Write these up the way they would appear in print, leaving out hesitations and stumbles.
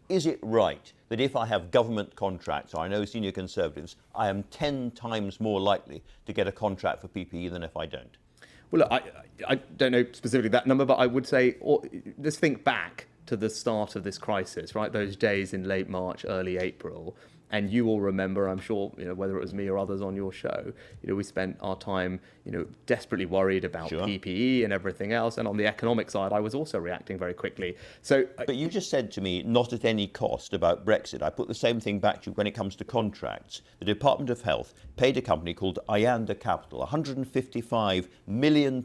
Is it right that if I have government contracts, or I know senior Conservatives, I am 10 times more likely to get a contract for PPE than if I don't? Well, look, I don't know specifically that number, but I would say, let's think back to the start of this crisis, right? Those days in late March, early April. And you all remember, I'm sure, whether it was me or others on your show, we spent our time, desperately worried about Sure. PPE and everything else. And on the economic side, I was also reacting very quickly. So, but you just said to me, not at any cost, about Brexit. I put the same thing back to you when it comes to contracts. The Department of Health paid a company called Ayanda Capital £155 million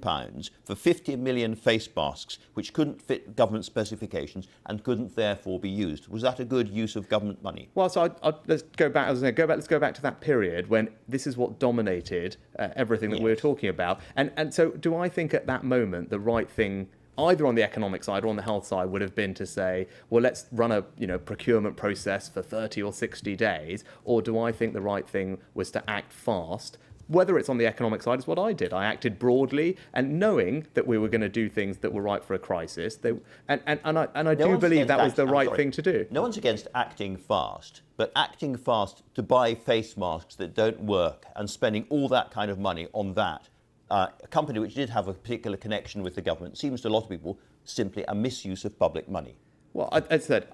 for 50 million face masks, which couldn't fit government specifications and couldn't therefore be used. Was that a good use of government money? Well, so let's go back. Let's go back to that period when this is what dominated everything that we're talking about. And so, do I think at that moment the right thing, either on the economic side or on the health side, would have been to say, well, let's run a procurement process for 30 or 60 days, or do I think the right thing was to act fast? Whether it's on the economic side is what I did. I acted broadly and knowing that we were going to do things that were right for a crisis. I do believe that was the right thing to do. No one's against acting fast, but acting fast to buy face masks that don't work and spending all that kind of money on that, a company which did have a particular connection with the government, seems to a lot of people simply a misuse of public money. Well, I said,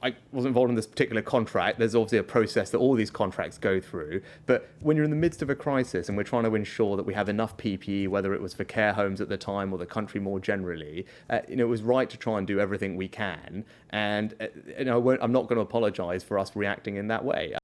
I wasn't involved in this particular contract. There's obviously a process that all these contracts go through. But when you're in the midst of a crisis and we're trying to ensure that we have enough PPE, whether it was for care homes at the time or the country more generally, it was right to try and do everything we can. And I'm not going to apologise for us reacting in that way.